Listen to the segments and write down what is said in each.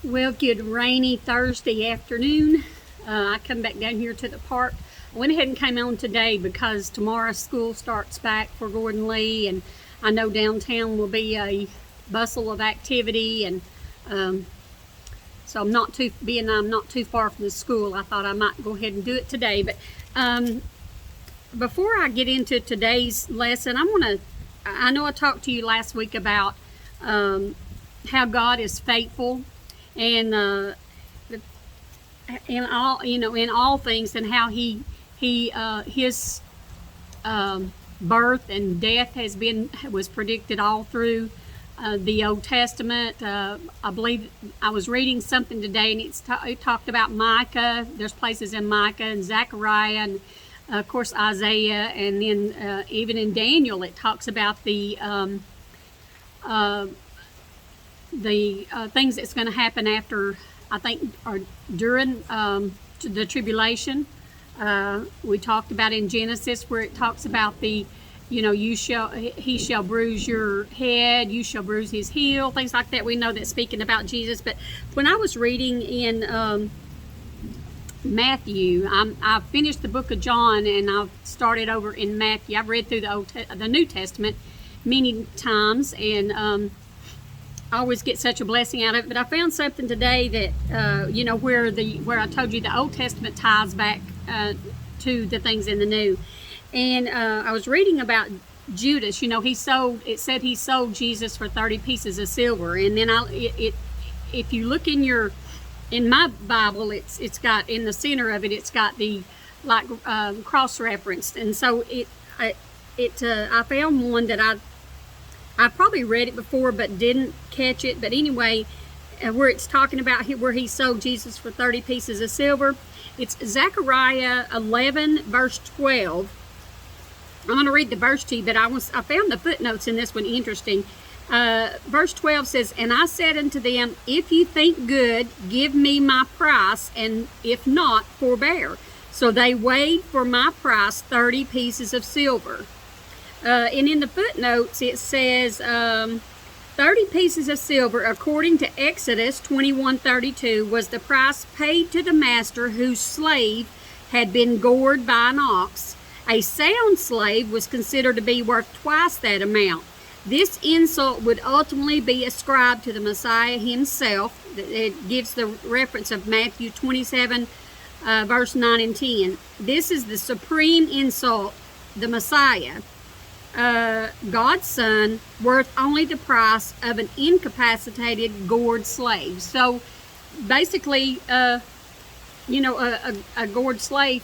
Well, good rainy Thursday afternoon. I come back down here to the park. I went ahead and came on today because tomorrow school starts back for Gordon Lee, and I know downtown will be a bustle of activity, and so I'm not too far from the school, I thought I might go ahead and do it today. But before I get into today's lesson, I know I talked to you last week about how God is faithful, and in all things, and how his birth and death was predicted all through the Old Testament. I believe I was reading something today, and it talked about Micah. There's places in Micah and Zechariah, and of course Isaiah, and then even in Daniel it talks about the things that's going to happen after, I think, or during the tribulation. We talked about in Genesis where it talks about he shall bruise your head, you shall bruise his heel, things like that. We know that's speaking about Jesus. But when I was reading in Matthew, I finished the book of John, and I've started over in Matthew. I've read through the New Testament many times, and I always get such a blessing out of it. But I found something today that where I told you the Old Testament ties back to the things in the New. And I was reading about Judas. It said he sold Jesus for 30 pieces of silver. And then if you look in my Bible, it's got in the center of it, it's got the cross referenced. And so I found one that I probably read it before but didn't catch it. But anyway, where it's talking about where he sold Jesus for 30 pieces of silver, it's Zechariah 11 verse 12. I'm going to read the verse to you, but I found the footnotes in this one interesting. Verse 12 says, "And I said unto them, If you think good, give me my price, and if not, forbear. So they weighed for my price 30 pieces of silver." And in the footnotes it says 30 pieces of silver, according to Exodus 21:32, was the price paid to the master whose slave had been gored by an ox. A sound slave was considered to be worth twice that amount. This insult would ultimately be ascribed to the Messiah himself. It gives the reference of Matthew 27 verse 9 and 10. This is the supreme insult, the Messiah, God's son, worth only the price of an incapacitated, gored slave. So basically, a gored slave,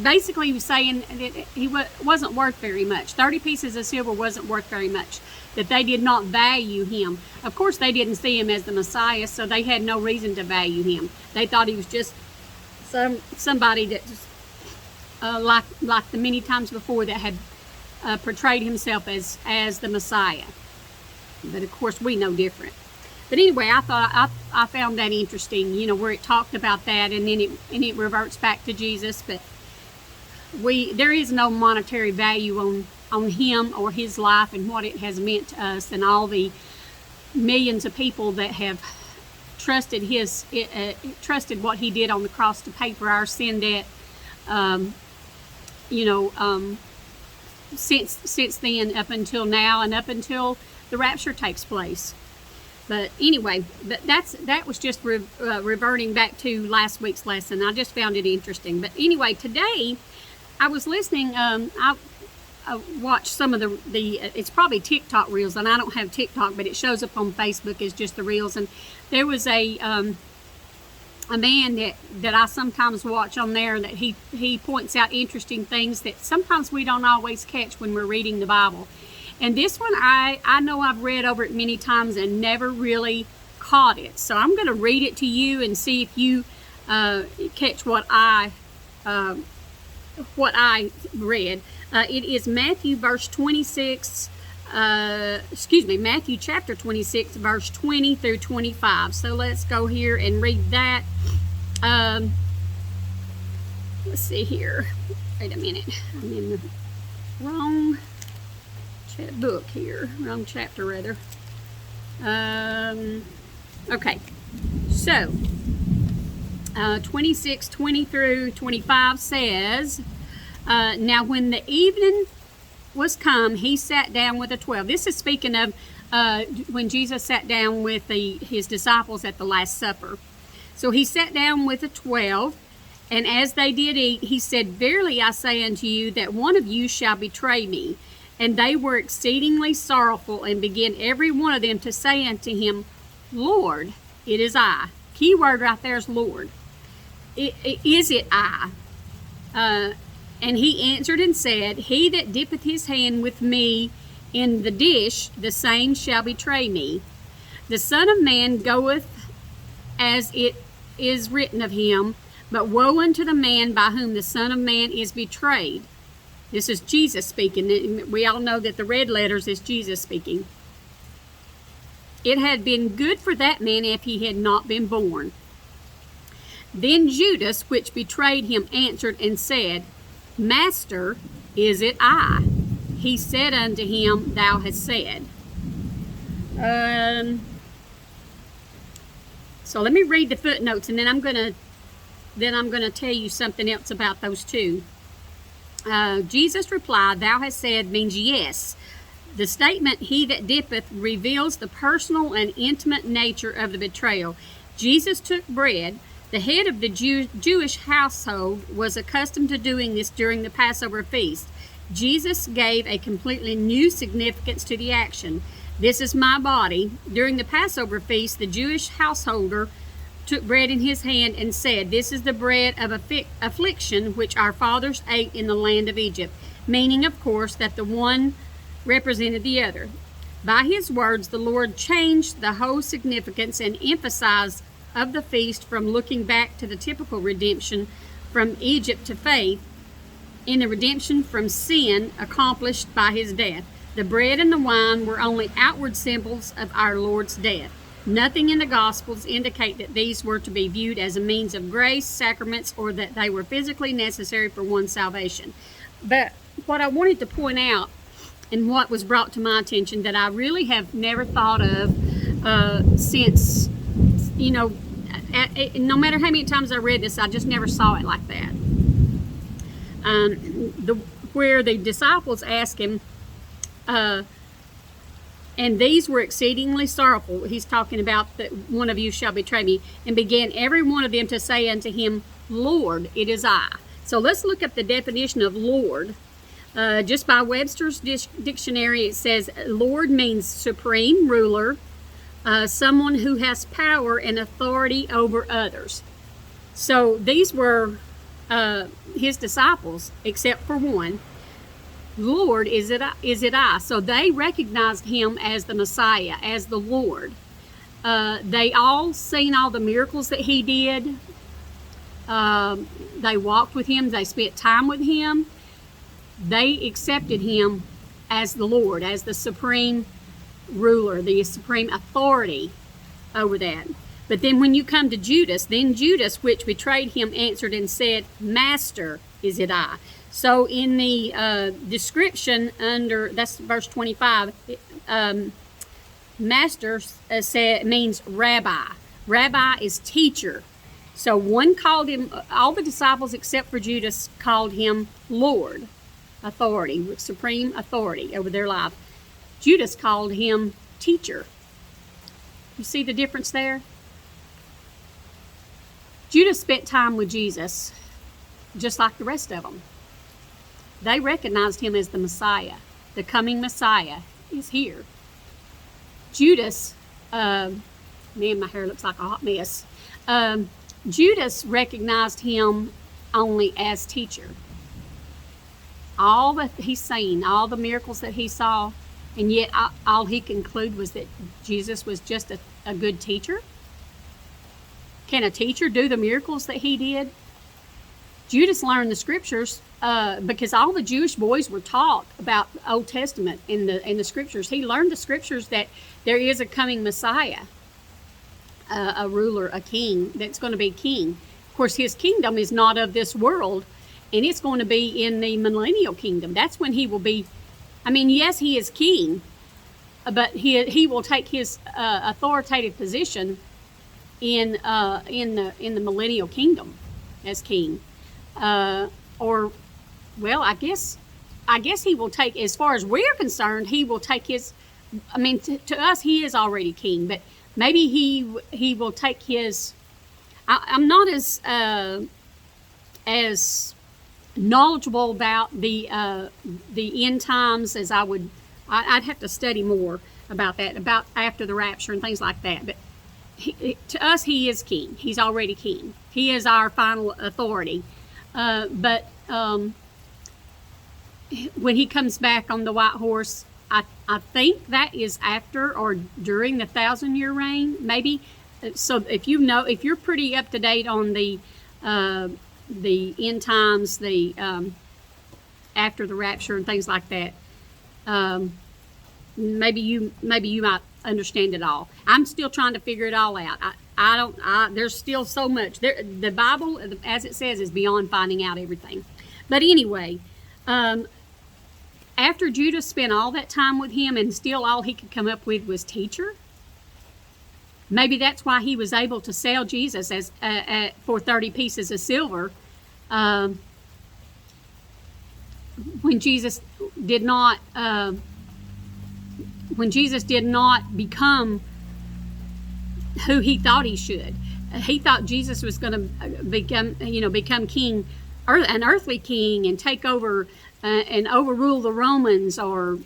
basically he was saying that he wasn't worth very much. 30 pieces of silver wasn't worth very much, that they did not value him. Of course, they didn't see him as the Messiah, so they had no reason to value him. They thought he was just somebody that, like the many times before, that had portrayed himself as the Messiah. But of course, we know different. But anyway, I found that interesting, where it talked about that, and then it reverts back to Jesus. But there is no monetary value on him or his life and what it has meant to us, and all the millions of people that have trusted trusted what he did on the cross to pay for our sin debt. Since then, up until now, and up until the rapture takes place. But anyway, that was just reverting back to last week's lesson. I just found it interesting. But anyway, today I was listening. I watched some of the it's probably TikTok reels, and I don't have TikTok, but it shows up on Facebook as just the reels. And there was a man that I sometimes watch on there, that he points out interesting things that sometimes we don't always catch when we're reading the Bible. And this one, I know I've read over it many times and never really caught it. So I'm going to read it to you and see if you catch what I read. It is Matthew Matthew chapter 26, verse 20 through 25. So let's go here and read that. Let's see here. Wait a minute. I'm in the wrong book here. Wrong chapter, rather. Okay. So, 26, 20 through 25 says, now when the evening was come, he sat down with the 12. This is speaking of when Jesus sat down with his disciples at the Last Supper. So he sat down with the 12, and as they did eat, he said, Verily I say unto you, that one of you shall betray me. And they were exceedingly sorrowful, and began every one of them to say unto him, Lord, it is I. Key word right there is Lord. Is it I? And he answered and said, He that dippeth his hand with me in the dish, the same shall betray me. The Son of Man goeth as it is written of him, but woe unto the man by whom the Son of Man is betrayed. This is Jesus speaking. We all know that the red letters is Jesus speaking. It had been good for that man if he had not been born. Then Judas, which betrayed him, answered and said, Master, is it I? He said unto him, Thou hast said. So let me read the footnotes, and then I'm gonna tell you something else about those two. Jesus replied, Thou hast said means yes. The statement, he that dippeth, reveals the personal and intimate nature of the betrayal. Jesus took bread. The head of the Jewish household was accustomed to doing this during the Passover feast. Jesus gave a completely new significance to the action. This is my body. During the Passover feast, the Jewish householder took bread in his hand and said, This is the bread of affliction which our fathers ate in the land of Egypt, meaning, of course, that the one represented the other. By his words, the Lord changed the whole significance and emphasis of the feast from looking back to the typical redemption from Egypt to faith in the redemption from sin accomplished by his death. The bread and the wine were only outward symbols of our Lord's death. Nothing in the Gospels indicate that these were to be viewed as a means of grace, sacraments, or that they were physically necessary for one's salvation. But what I wanted to point out, and what was brought to my attention that I really have never thought of since, no matter how many times I read this, I just never saw it like that. Where the disciples asked him, and these were exceedingly sorrowful. He's talking about that one of you shall betray me. And began every one of them to say unto him, Lord, it is I. So let's look up the definition of Lord. Just by Webster's dictionary, it says Lord means supreme ruler, someone who has power and authority over others. So these were his disciples, except for one. Lord, is it I? So they recognized him as the Messiah, as the Lord. They all seen all the miracles that he did. They walked with him. They spent time with him. They accepted him as the Lord, as the supreme ruler, the supreme authority over that. But then when you come to Judas, then Judas, which betrayed him, answered and said, Master, is it I? So in the description under, that's verse 25, Master means rabbi. Rabbi is teacher. So one called him, all the disciples except for Judas called him Lord, authority, supreme authority over their life. Judas called him teacher. You see the difference there? Judas spent time with Jesus, just like the rest of them. They recognized him as the Messiah. The coming Messiah is here. Judas, man, my hair looks like a hot mess. Judas recognized him only as teacher. All that he's seen, all the miracles that he saw, and yet all he concluded was that Jesus was just a good teacher. Can a teacher do the miracles that he did? Judas learned the scriptures because all the Jewish boys were taught about the Old Testament in the scriptures. He learned the scriptures that there is a coming Messiah, a ruler, a king that's going to be king. Of course, his kingdom is not of this world, and it's going to be in the millennial kingdom. That's when he will be. I mean, yes, he is king, but he will take his authoritative position in the millennial kingdom as king. Or, well, I guess he will take, as far as we're concerned, he will take his. I mean, to us, he is already king, but maybe he will take his. I'm not as knowledgeable about the end times as I would. I'd have to study more about that, about after the rapture and things like that. But to us, he is king. He's already king. He is our final authority. But when he comes back on the white horse, I think that is after or during the 1,000-year reign, maybe. So if you're pretty up to date on the end times, the after the rapture and things like that, maybe you might understand it all. I'm still trying to figure it all out. There's still so much. The Bible, as it says, is beyond finding out everything. But anyway, after Judas spent all that time with him and still all he could come up with was teacher, maybe that's why he was able to sell Jesus as for 30 pieces of silver when Jesus did not become who he thought he should. He thought Jesus was going to become king, an earthly king, and take over and overrule the Romans, or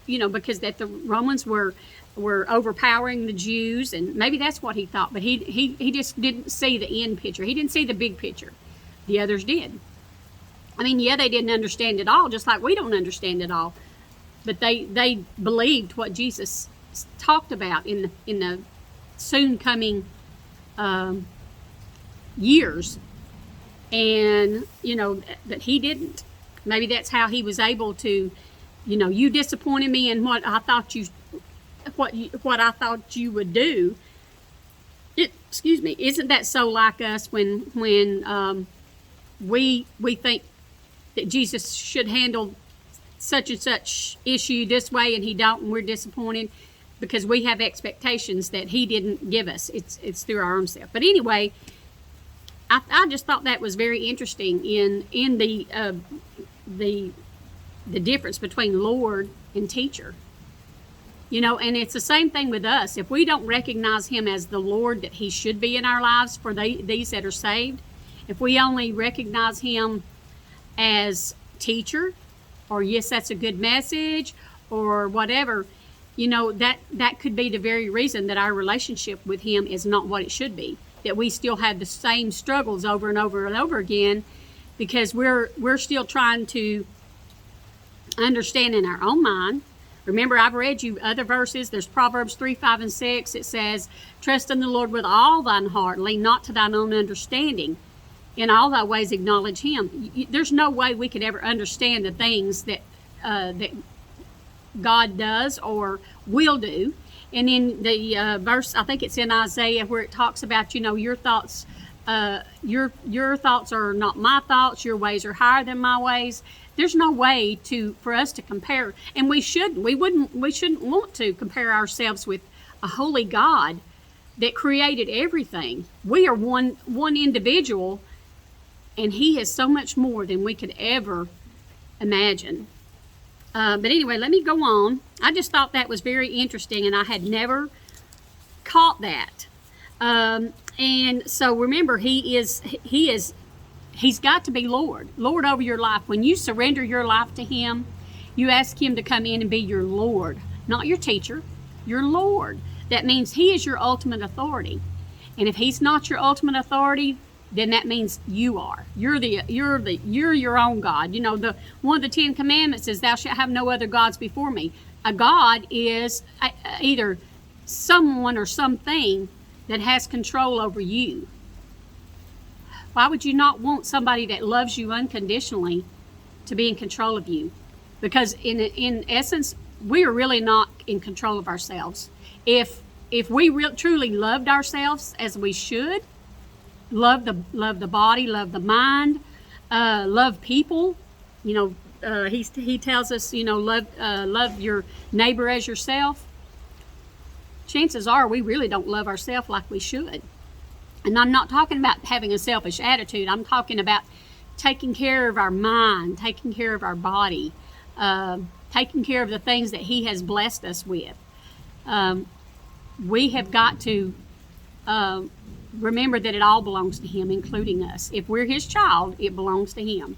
because that the Romans were overpowering the Jews, and maybe that's what he thought. But he just didn't see the end picture. He didn't see the big picture. The others did. I mean, yeah, they didn't understand it all, just like we don't understand it all. But they believed what Jesus talked about in the soon coming years, and that he didn't. Maybe that's how he was able to, you disappointed me in what I thought I thought you would do. Excuse me. Isn't that so like us when we think that Jesus should handle such and such issue this way and he don't, and we're disappointed because we have expectations that he didn't give us. It's through our own self. But anyway, I just thought that was very interesting in the difference between Lord and teacher. And it's the same thing with us. If we don't recognize him as the Lord that he should be in our lives for these that are saved, if we only recognize him as teacher, or yes, that's a good message, or whatever, that could be the very reason that our relationship with him is not what it should be, that we still have the same struggles over and over and over again, because we're still trying to understand in our own mind. Remember, I've read you other verses. There's Proverbs 3, 5, and 6. It says, trust in the Lord with all thine heart, lean not to thine own understanding. In all thy ways acknowledge him. There's no way we could ever understand the things that God does or will do. And in the verse, I think it's in Isaiah, where it talks about, your thoughts, your thoughts are not my thoughts. Your ways are higher than my ways. There's no way for us to compare, and we shouldn't want to compare ourselves with a holy God that created everything. We are one individual, and he is so much more than we could ever imagine. But anyway, let me go on. I just thought that was very interesting, and I had never caught that. And so remember, he's got to be Lord over your life. When you surrender your life to him, you ask him to come in and be your Lord, not your teacher, your Lord. That means he is your ultimate authority. And if he's not your ultimate authority, then that means you are. You're your own God. One of the 10 Commandments is, thou shalt have no other gods before me. A God is either someone or something that has control over you. Why would you not want somebody that loves you unconditionally to be in control of you? Because in essence, we are really not in control of ourselves. If we truly loved ourselves as we should, love the body, love the mind, love people. He tells us, love your neighbor as yourself. chances are we really don't love ourselves like we should. And I'm not talking about having a selfish attitude. I'm talking about taking care of our mind, taking care of our body, taking care of the things that He has blessed us with. We have got to remember that it all belongs to Him, including us. If we're His child, it belongs to Him.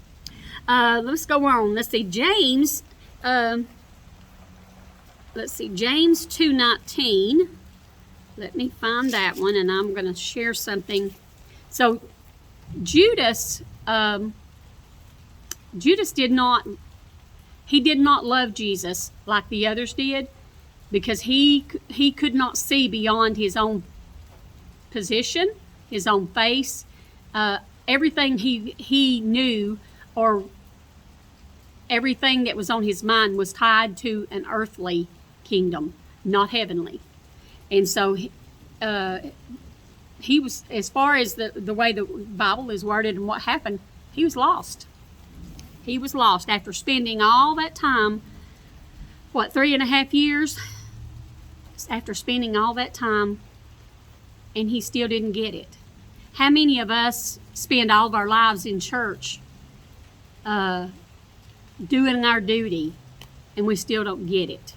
Let's go on. Let's see, James. James 2:19. Let me find that one, and I'm going to share something. So, Judas did not love Jesus like the others did, because he could not see beyond his own position, his own face. Everything he knew, or everything that was on his mind, was tied to an earthly kingdom, not heavenly. And so he was, as far as the way the Bible is worded and what happened, he was lost. He was lost after spending all that time, 3.5 years? After spending all that time, and he still didn't get it. How many of us spend all of our lives in church doing our duty, and we still don't get it?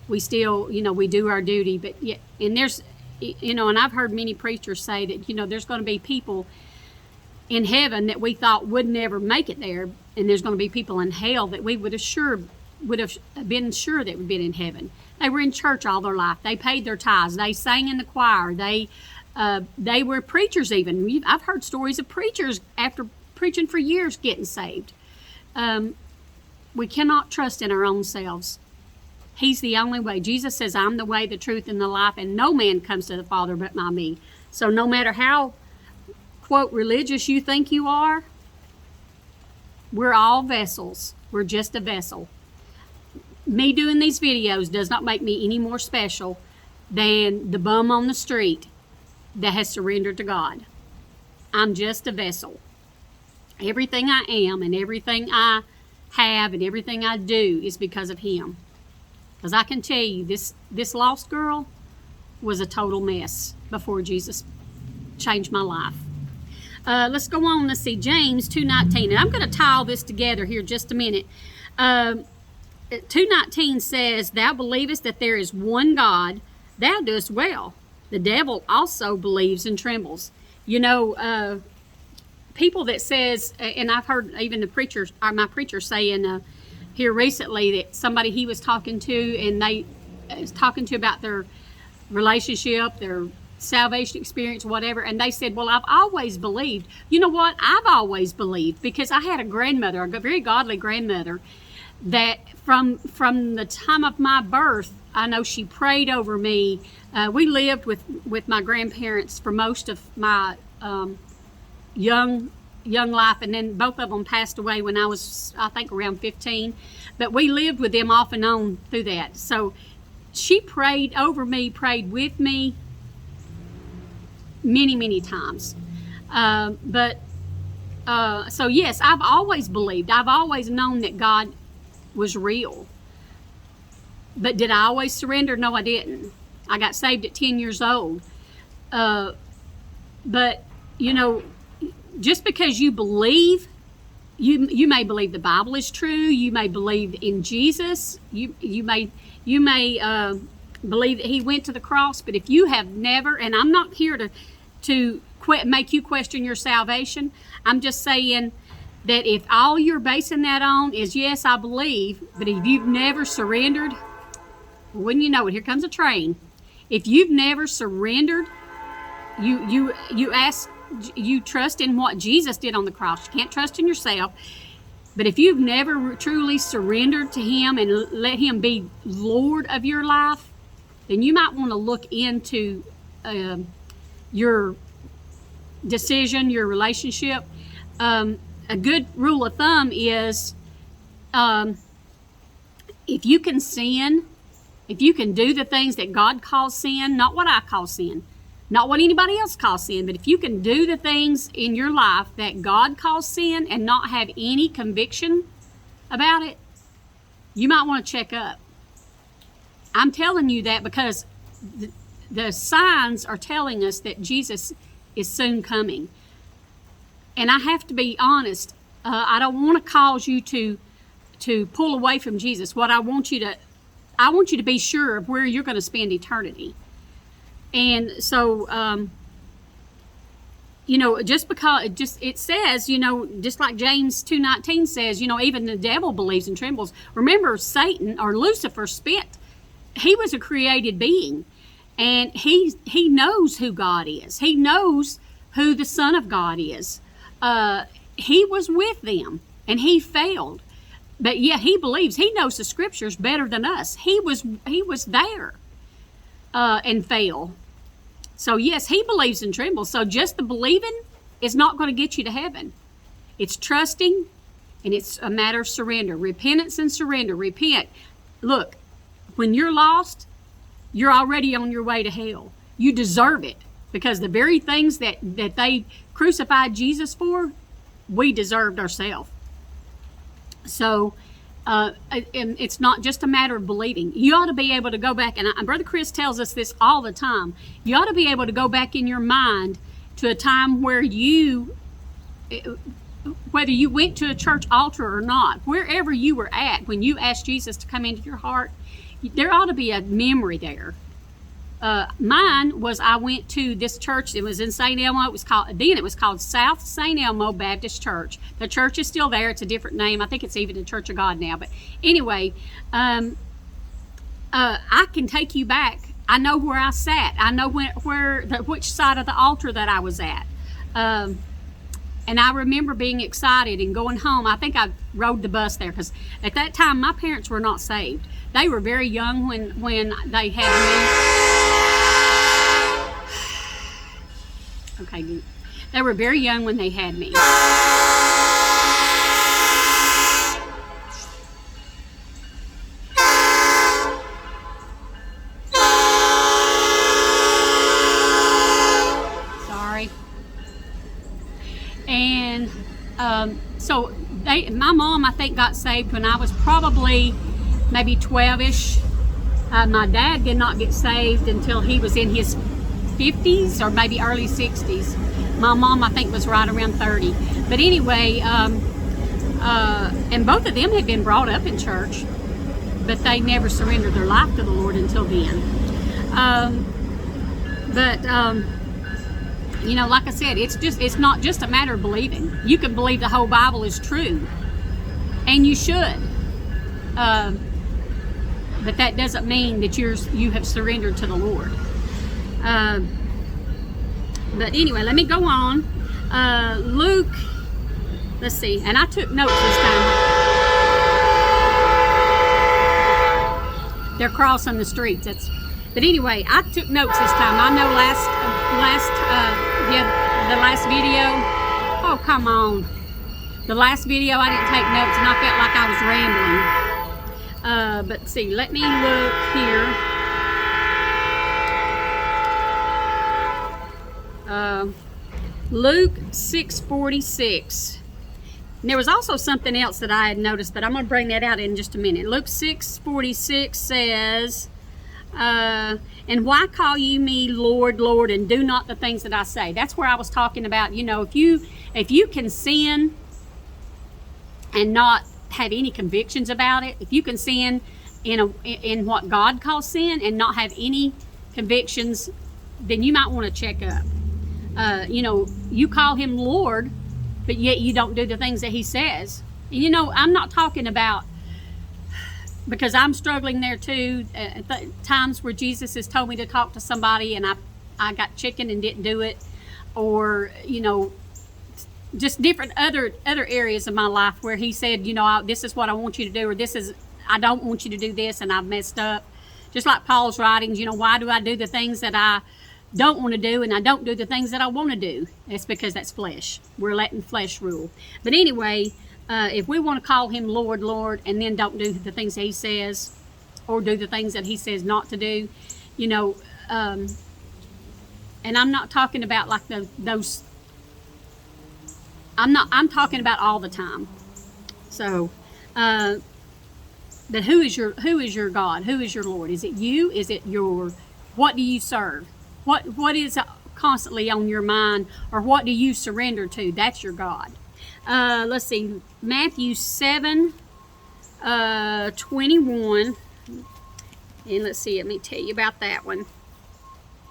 We still, we do our duty, but yet, and there's, and I've heard many preachers say that, there's going to be people in heaven that we thought would never make it there, and there's going to be people in hell that we would have been sure that would be in heaven. They were in church all their life. They paid their tithes. They sang in the choir. They were preachers even. I've heard stories of preachers after preaching for years getting saved. We cannot trust in our own selves. He's the only way. Jesus says, I'm the way, the truth, and the life, and no man comes to the Father but by me. So no matter how, quote, religious you think you are, we're all vessels. We're just a vessel. Me doing these videos does not make me any more special than the bum on the street that has surrendered to God. I'm just a vessel. Everything I am and everything I have and everything I do is because of Him. Because I can tell you, this lost girl was a total mess before Jesus changed my life. Let's go on. Let's see, James 2:19. And I'm going to tie all this together here just a minute. 2:19 says, Thou believest that there is one God, thou doest well. The devil also believes and trembles. People that says, and I've heard even my preacher saying here recently that somebody he was talking to, and they was talking to about their relationship, their salvation experience, whatever, and they said, well, I've always believed. You know what? I've always believed, because I had a grandmother, a very godly grandmother, that from the time of my birth, I know she prayed over me. We lived with my grandparents for most of my young life, and then both of them passed away when I was, I think, around 15. But we lived with them off and on through that. So she prayed over me, prayed with me many, many times. So yes, I've always believed. I've always known that God was real. But did I always surrender? No, I didn't. I got saved at 10 years old. But, just because you believe, you may believe the Bible is true, you may believe in Jesus, you may believe that He went to the cross, but if you have never, and I'm not here to make you question your salvation, I'm just saying that if all you're basing that on is, yes, I believe, but if you've never surrendered, wouldn't you know it, here comes a train. If you've never surrendered, you trust in what Jesus did on the cross. You can't trust in yourself. But if you've never truly surrendered to Him and let Him be Lord of your life, then you might want to look into your decision, your relationship. A good rule of thumb is if you can sin, if you can do the things that God calls sin, not what I call sin, not what anybody else calls sin, but if you can do the things in your life that God calls sin and not have any conviction about it, you might want to check up. I'm telling you that because the signs are telling us that Jesus is soon coming. And I have to be honest, I don't want to cause you to pull away from Jesus. I want you to be sure of where you're going to spend eternity. And so, just because it says, just like James 2:19 says, even the devil believes and trembles. Remember, Satan or Lucifer he was a created being, and he knows who God is. He knows who the Son of God is. He was with them, and he failed. But yet he believes. He knows the scriptures better than us. He was there and failed. So yes, he believes and trembles. So just the believing is not going to get you to heaven. It's trusting, and it's a matter of surrender. Repentance and surrender. Repent. Look, when you're lost, you're already on your way to hell. You deserve it, because the very things that they crucified Jesus for, we deserved ourselves. So it's not just a matter of believing. You ought to be able to go back, and Brother Chris tells us this all the time. You ought to be able to go back in your mind to a time where whether you went to a church altar or not, wherever you were at when you asked Jesus to come into your heart, there ought to be a memory there. Mine was, I went to this church. It was in St. Elmo. It was called South St. Elmo Baptist Church. The church is still there. It's a different name. I think it's even the Church of God now. But anyway, I can take you back. I know where I sat. I know which side of the altar that I was at. And I remember being excited and going home. I think I rode the bus there, because at that time my parents were not saved. They were very young when they had me. Okay, they were very young when they had me. Sorry. And so my mom, I think, got saved when I was probably maybe 12-ish. My dad did not get saved until he was in his 50s or maybe early 60s. My mom, I think, was right around 30. But anyway, and both of them had been brought up in church, but they never surrendered their life to the Lord until then. Like I said, it's not just a matter of believing. You can believe the whole Bible is true, and you should. But that doesn't mean that you have surrendered to the Lord. But anyway, let me go on. Luke, let's see, and I took notes this time. They're crossing the streets. But anyway, I took notes this time. I know the last video. Oh, come on. The last video I didn't take notes, and I felt like I was rambling. But see, let me look here. Luke 6:46. And there was also something else that I had noticed, but I'm going to bring that out in just a minute. Luke 6:46 says, and why call you me Lord, Lord, and do not the things that I say? That's where I was talking about, if you can sin and not have any convictions about it, if you can sin in what God calls sin and not have any convictions, then you might want to check up. You call him Lord, but yet you don't do the things that he says. And, I'm not talking about, because I'm struggling there too, times where Jesus has told me to talk to somebody and I got chicken and didn't do it, or, just different other areas of my life where he said, this is what I want you to do, or I don't want you to do this, and I've messed up. Just like Paul's writings, why do I do the things that I don't want to do, and I don't do the things that I want to do? It's because that's flesh. We're letting flesh rule. But anyway, if we want to call him Lord, Lord, and then don't do the things that he says, or do the things that he says not to do, and I'm not talking about like those. I'm talking about all the time. So, but who is your God? Who is your Lord? Is it you? Is it your What do you serve? What is constantly on your mind, or what do you surrender to? That's your God. Let's see, Matthew 7, 21. And let's see, let me tell you about that one.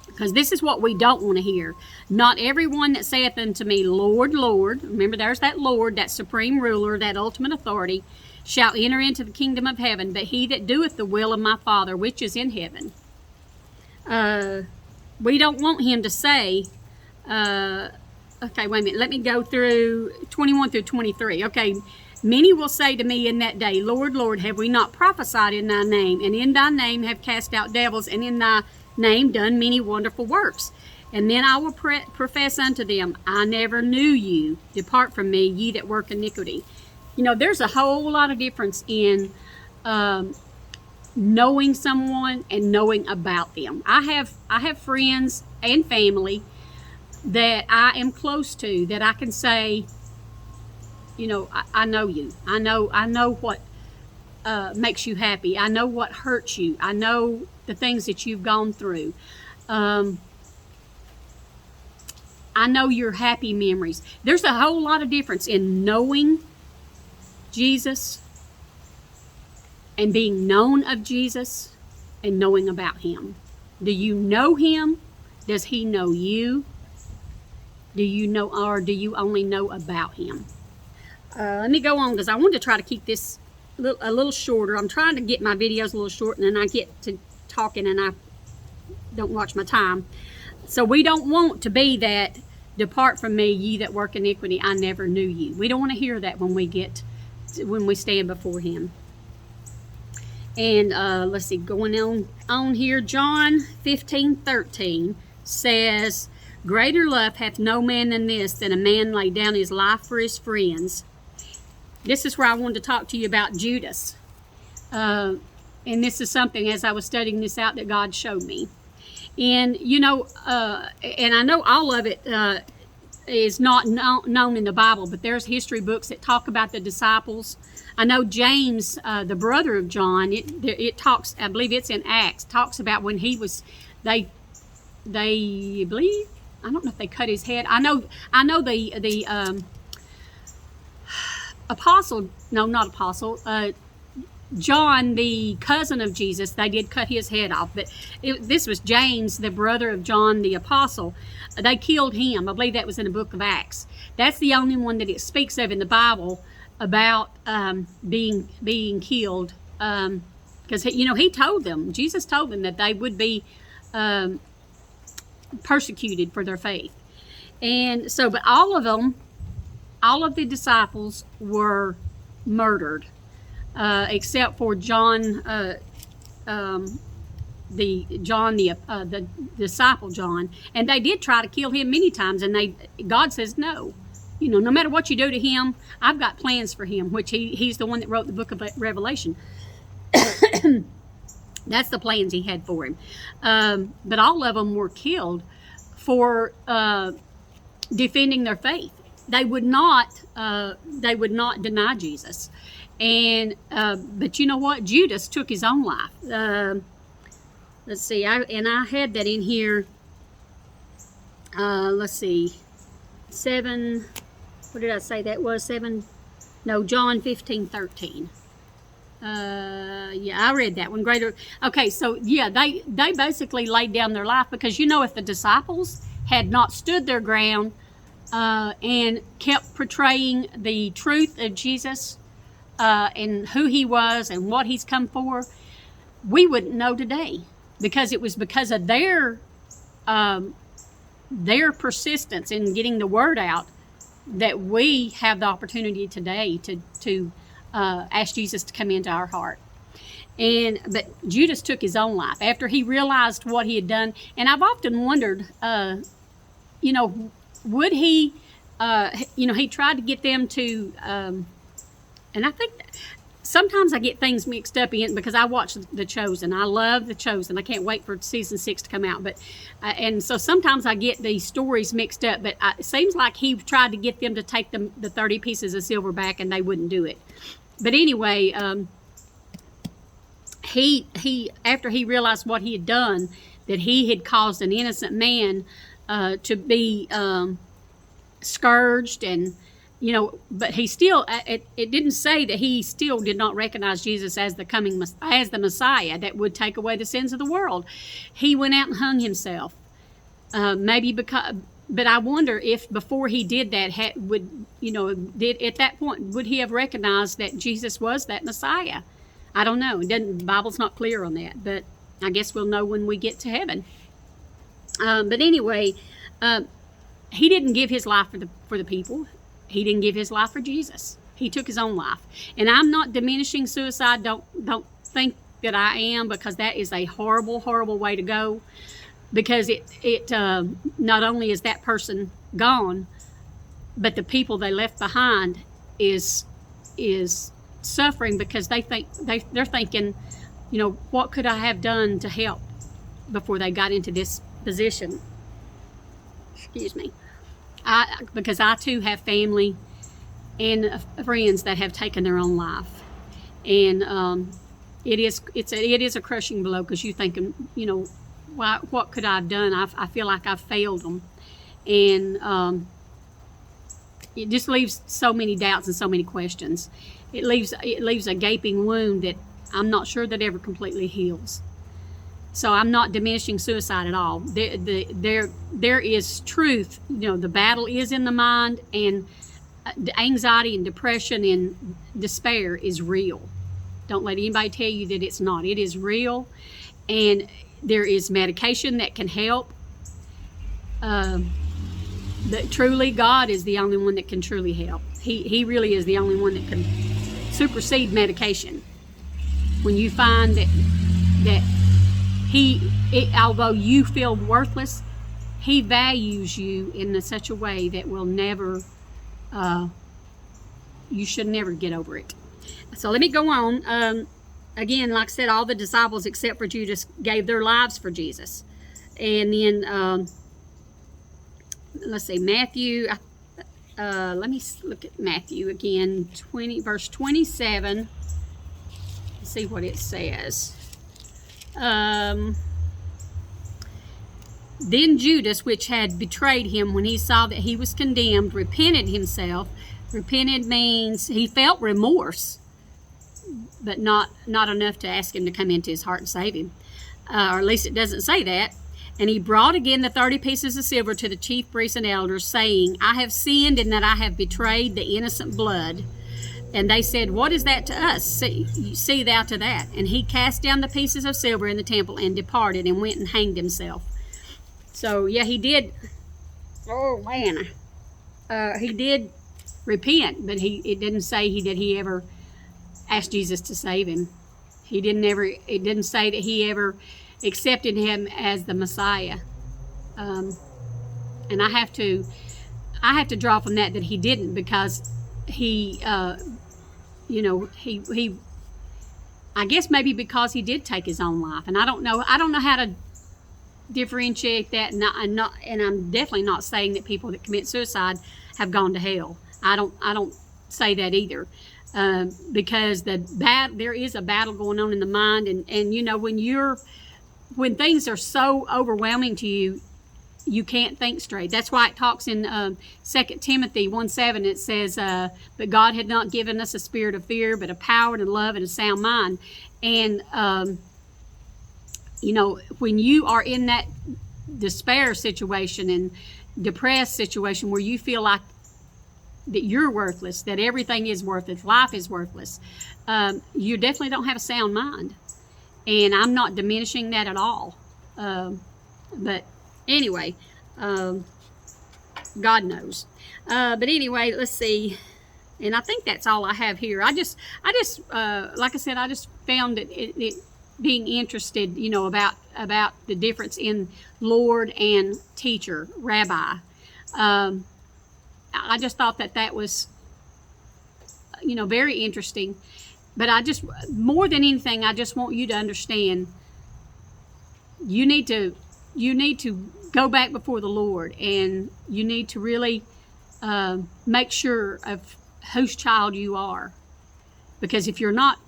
Because this is what we don't want to hear. Not everyone that saith unto me, Lord, Lord, remember there's that Lord, that supreme ruler, that ultimate authority, shall enter into the kingdom of heaven, but he that doeth the will of my Father which is in heaven. We don't want him to say, okay, wait a minute, let me go through 21 through 23. Okay, many will say to me in that day, Lord, Lord, have we not prophesied in thy name, and in thy name have cast out devils, and in thy name done many wonderful works? And then I will profess unto them, I never knew you. Depart from me, ye that work iniquity. You know, there's a whole lot of difference in knowing someone and knowing about them. I have friends and family that I am close to, that I can say, you know, I know you. I know what makes you happy. I know what hurts you. I know the things that you've gone through. I know your happy memories. There's a whole lot of difference in knowing Jesus and being known of Jesus and knowing about him. Do you know him? Does he know you? Do you know, or do you only know about him? Let me go on, because I wanted to try to keep this a little shorter. I'm trying to get my videos a little short, and then I get to talking and I don't watch my time. So we don't want to be that, depart from me, ye that work iniquity, I never knew you. We don't want to hear that when we stand before him. And let's see, going on here, John 15:13 says, greater love hath no man than this, that a man lay down his life for his friends. This is where I wanted to talk to you about Judas. And this is something, as I was studying this out, that God showed me. And, you know, and I know all of it is not known in the Bible, but there's history books that talk about the disciples. I know James, the brother of John, it talks, I believe it's in Acts, talks about when he was, they believe, I don't know if they cut his head. I know the apostle, no, not apostle, John, the cousin of Jesus, they did cut his head off. But this was James, the brother of John, the apostle. They killed him. I believe that was in the book of Acts. That's the only one that it speaks of in the Bible about being killed. Because, you know, he told them, Jesus told them that they would be persecuted for their faith. And so, but all of the disciples were murdered. Except for John, the disciple John, and they did try to kill him many times, and God says no. You know, no matter what you do to him, I've got plans for him. Which he's the one that wrote the book of Revelation. That's the plans he had for him. But all of them were killed for defending their faith. They would not deny Jesus. And but you know what? Judas took his own life. Let's see. I had that in here. Let's see. 7. What did I say that was? 7. No, John 15:13. Yeah, I read that one. Greater. Okay, so yeah, they basically laid down their life, because you know, if the disciples had not stood their ground and kept portraying the truth of Jesus, and who he was and what he's come for, we wouldn't know today, because it was because of their persistence in getting the word out that we have the opportunity today to ask Jesus to come into our heart. But Judas took his own life after he realized what he had done. And I've often wondered, you know, would he, you know, he tried to get them to, and I think sometimes I get things mixed up in, because I watch The Chosen. I love The Chosen. I can't wait for season 6 to come out. But and so sometimes I get these stories mixed up. But it seems like he tried to get them to take the 30 pieces of silver back, and they wouldn't do it. But anyway, he after he realized what he had done, that he had caused an innocent man to be scourged, and but he still, it didn't say that he still did not recognize Jesus as the Messiah that would take away the sins of the world. He went out and hung himself. Maybe because, but I wonder if before he did that, at that point, would he have recognized that Jesus was that Messiah? I don't know. The Bible's not clear on that, but I guess we'll know when we get to heaven. But anyway, he didn't give his life for the people. He didn't give his life for Jesus. He took his own life. And I'm not diminishing suicide. Don't think that I am, because that is a horrible, horrible way to go. Because it not only is that person gone, but the people they left behind is suffering, because they're thinking, what could I have done to help before they got into this position? Excuse me. Because I too have family and friends that have taken their own life, and it is a crushing blow, because you thinking, what could I have done? I feel like I've failed them, and it just leaves so many doubts and so many questions. It leaves a gaping wound that I'm not sure that ever completely heals. So I'm not diminishing suicide at all. There is truth. The battle is in the mind, and the anxiety and depression and despair is real. Don't let anybody tell you that it's not. It is real, and there is medication that can help. But truly, God is the only one that can truly help. He really is the only one that can supersede medication. When you find that although you feel worthless, he values you in such a way that will never, you should never get over it. So let me go on. Again, like I said, all the disciples except for Judas gave their lives for Jesus. And then, let's see, Matthew, let me look at Matthew again, verse 27. Let's see what it says. Then Judas, which had betrayed him, when he saw that he was condemned, repented himself. Repented means he felt remorse, but not enough to ask him to come into his heart and save him. Or at least it doesn't say that. And he brought again the 30 pieces of silver to the chief priests and elders, saying, I have sinned in that I have betrayed the innocent blood. And they said, what is that to us? See thou to that. And he cast down the pieces of silver in the temple and departed and went and hanged himself. So, yeah, he did. Oh, man. He did repent, but it didn't say that he ever asked Jesus to save him. It didn't say that he ever accepted him as the Messiah. And I have to draw from that he didn't, because he I guess maybe because he did take his own life, and I don't know how to differentiate that, and I'm definitely not saying that people that commit suicide have gone to hell. I don't say that either, because there is a battle going on in the mind, and when things are so overwhelming to you, you can't think straight. That's why it talks in 2 Timothy 1:7. It says, but God had not given us a spirit of fear, but a power and love and a sound mind. And, when you are in that despair situation and depressed situation where you feel like that you're worthless, that everything is worthless, life is worthless, you definitely don't have a sound mind. And I'm not diminishing that at all. But anyway, God knows. But anyway, let's see. And I think that's all I have here. I just like I said, I just found it being interested, about the difference in Lord and teacher, rabbi. I just thought that was, very interesting. But more than anything, I just want you to understand, you need to go back before the Lord, and you need to really make sure of whose child you are. Because if you're not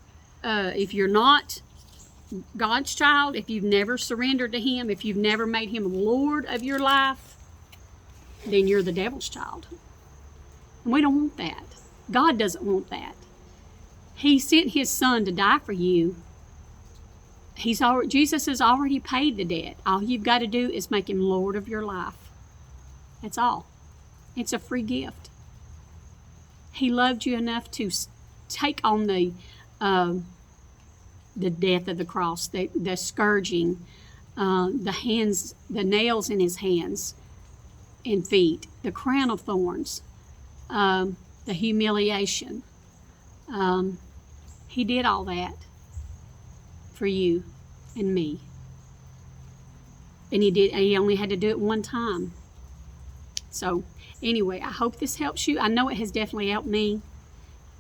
God's child, if you've never surrendered to Him, if you've never made Him Lord of your life, then you're the devil's child. And we don't want that. God doesn't want that. He sent His Son to die for you. Jesus has already paid the debt. All you've got to do is make Him Lord of your life. That's all. It's a free gift. He loved you enough to take on the death of the cross, the scourging, the nails in His hands and feet, the crown of thorns, the humiliation. He did all that for you and me. And He only had to do it one time. So anyway, I hope this helps you. I know it has definitely helped me.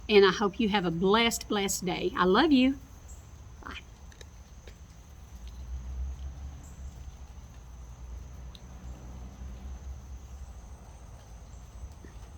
And I hope you have a blessed, blessed day. I love you.